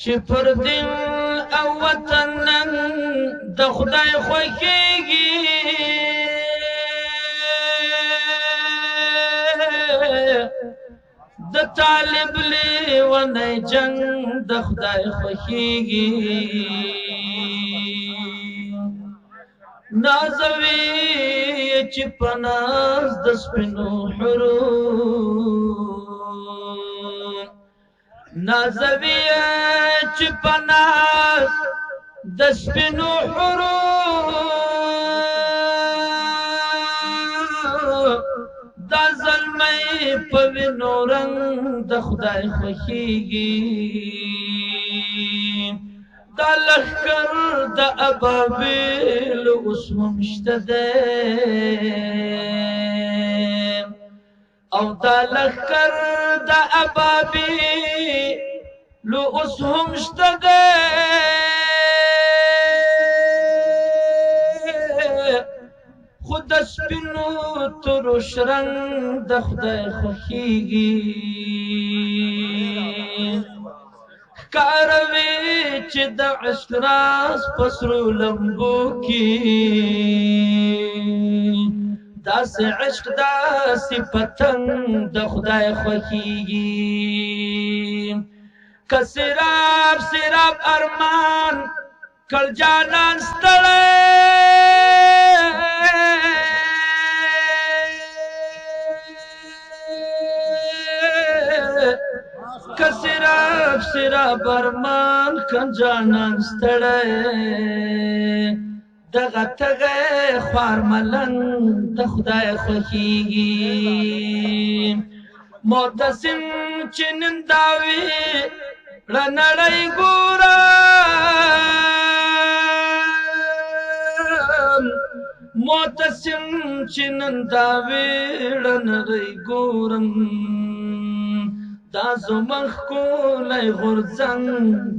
چې پر دل او وطن نن د خدای خوښېږي د طالب لیونی جنگ د خدای خوښېږي نازوي چې په ناز د سپینو حورو نازوي چې په ناز د سپینو حورو دا زلمی په وینو رنګ د خدای خوښېږي دا لښکر د ابابیلو اوس هم شته دی او دا لښکر د ابابیلو اوس هم شته دی خو د سپینو تروش رنګ د خدای خوښېږي ښکاروي چې د عشق راز په سرو لمبو کې داسې عشق داسې پتنګ د خدای خوښېږي که سراب سراب ارمان کړ جانان ستړی که سراب سراب ارمان کړ جانان ستړی دغه تږی خوار ملنګ د خدای خوښېږي معتصم چې نن دا وي ړه نړۍ ګورم معتصم چې نن دا وي ړه نړۍ ګورم دا زموږ ښکلی غورځنګ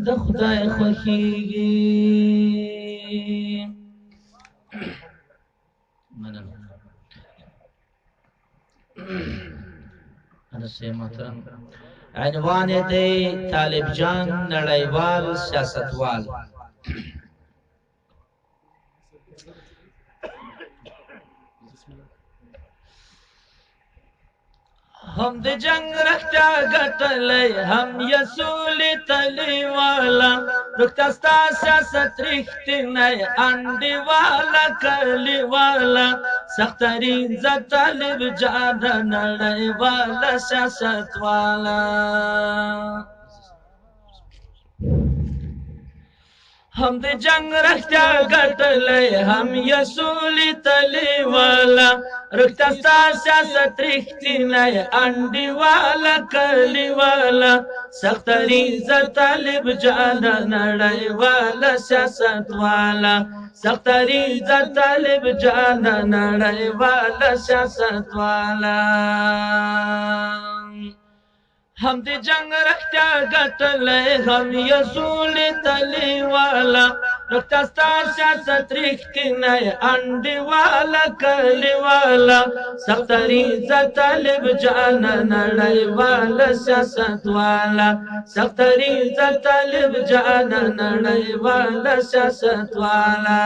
د خدای خوښېږي عنوان دی طالب جان نړیوال سیاستوال هم د جنگ رښتیا ګټلی هم یې سولې تلې والا رښتیا ستا سیاست رښتینی انډیواله کلیواله سخترین زه طالب جانه نړیواله سیاستواله هم د جنگ رښتیا ګټلی هم یې سولې تلې والا رښتیا ستا سیاست رښتینی انډیواله کلیواله سخترین زه طالب جانه نړیواله سیاستواله سخترین زه طالب جانه نړیواله سیاستواله هم د جنگ رښتیا ګټلی هم یې سولې تلې والا رښتیا ستا سیاست رښتینی انډیواله کلیواله سخترین زه طالب جانه نړیواله سیاستواله سخترین زه طالب جانه نړیواله سیاستواله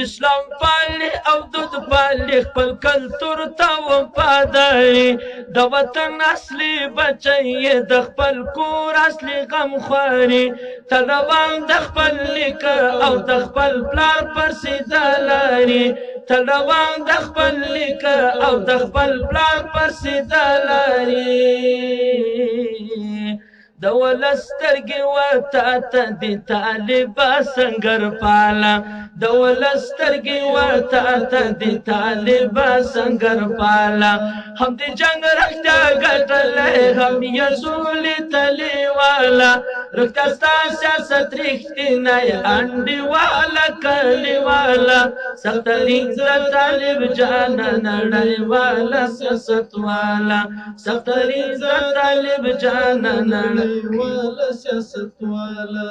اسلام پالي او دود پالي خپل کلتور ته وفاداري د وطن اصلي بچی د خپل کور اصلي غمخواري تل روان د خپل نیکه او د خپل پلار پر سیده لاري تل روان د خپل نیکه او د خپل پلار پر سیده لاري د ولس سترګې ورته ته د طالبه سنګر پاله د ولس سترګې ورته ته د طالبه سنګر پاله هم د جنګ رښتیا ګټلی هم یې سولې تلې والا رښتیا ستا سیاست رښتینی انډیواله کلیواله سخترین زه طالب جانه نړیواله سیاستواله سخترین زه طالب جانه نړیواله سیاستواله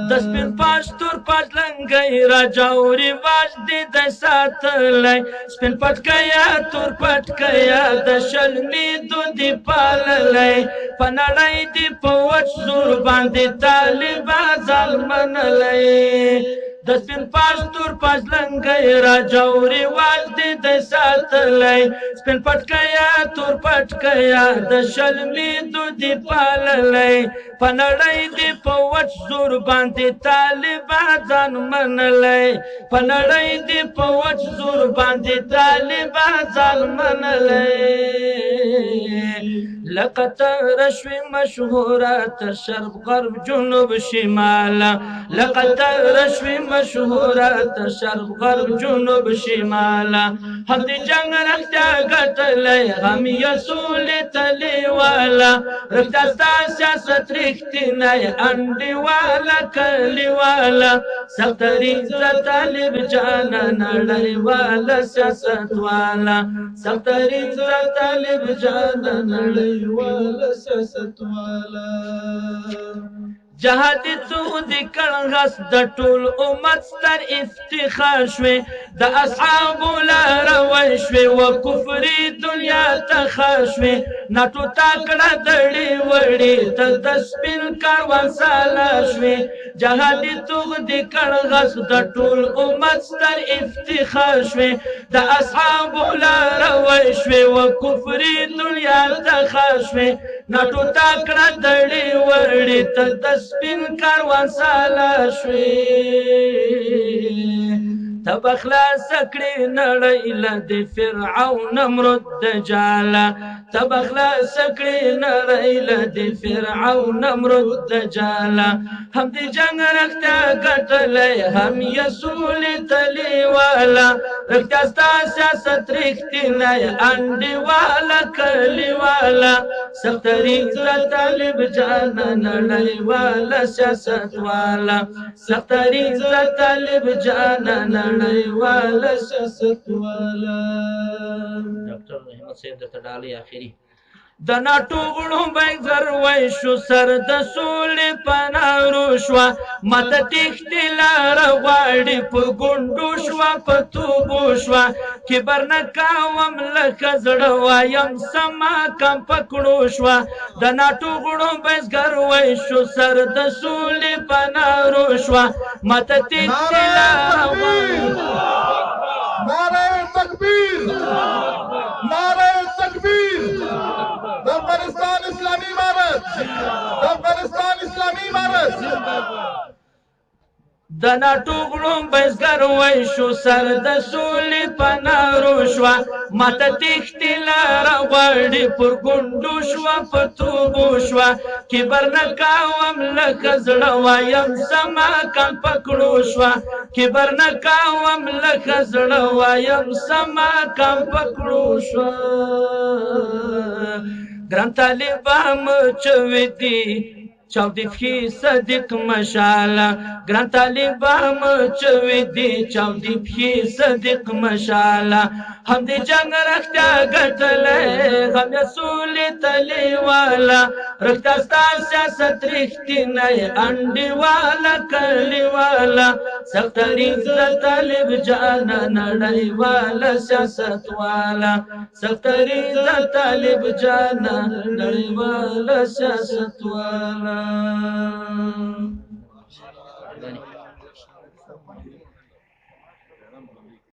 د سپین پاش تور پاش لنګی راجا او رواج دې د ساتلی سپین پټکیه تور پټکیه د شلمې دودې پاللی په نړۍ دې په وچ زور باندې باندې طالبان ځان منلی د سپین پاش تور پاش لنګی را جوړې وال دې د ساتلی سپین پټکیا تور پټکیا د شلمې دودې پاللی په نړۍ دې په وچ زور باندې طالبان ځان منلی په نړۍ دې په وچ زور باندې طالبان ځان منلی لکه تر شوې مشهوره تر شرق غرب جنوب شماله لکه تر شوې مشهوره تر شرق غرب جنوب شماله هم د جنګ رښتیا ګټلی هم یې سولې تلې والا رښتیا ستا سیاست رښتینی انډیواله کلیواله سختریز طالب جانه نړیواله سیاست والا سختریز طالب جانه نړیواله سیاست والا جهاد سود کړغس د ټول امت ستر افتخار شوي د اصحابو لار وشوي و کفر دنیا ته خشوي نټو تاکړه دړي وړي ته د سپین کاروان سالار شوي جهاد سود کړغس د ټول امت ستر افتخار شوي د اصحابو لار وشوي و کفر دنیا ته خشوي نټو تاکړه دړي وړي ته د سپین کاروان سالار شوي تب خلاص کړې نړۍ له د فرعون نمرود دجاله تب خلاص کړې نړۍ له د فرعون نمرود دجاله هم د جنګ رښتیا ګټلی هم یې سولې تلې والا رښتیا ستا سیاست رښتینی انډیواله کلیواله سختریز طالب جانه نړیواله سیاست والا سختریز طالب جانه نړیواله سیاست والا ډاکټر رحمت صاحب درته ډالۍ آخري د ناټو غړومبی زروی شو سر د سولې پناه ورو شوه ماته تېښتې لاره غواړي په ګونډو شوه په توبو شوه کبر نه کوم لکه زړه وایم سما کم پکړو شوه د ناټو غړومبی زروی شو سر د سولې پناه ورو شوه ماته تېښتې لاره غواړي نعرہ تکبیر نعرہ تکبیر افغانستان اسلامی امارت افغانستان اسلامی امارت د ناټو غړومبی زروی شو سر د سولې پناه ورو شوه ماته تېښتې لاره غواړي پر ګونډو شوه په توبو شوه کبر نه کوم لکه زړه وایم سما کم پکړو شوه کبر نه کوم لکه زړه وایم سما کم پکړو شوه ګران طالبان چوي دي چاودی پښې صدیق مشاله ګران طالبان چوي دي چاودی پښې صدیق مشاله هم د جنګ رښتیا ګټلی هم یې سولې تلې والا رښتیا ستا سیاست رښتینی انډیواله کلیواله سختریز طالب جانه نړیواله سیاست والا سختریز طالب جانه نړیواله سیاست والا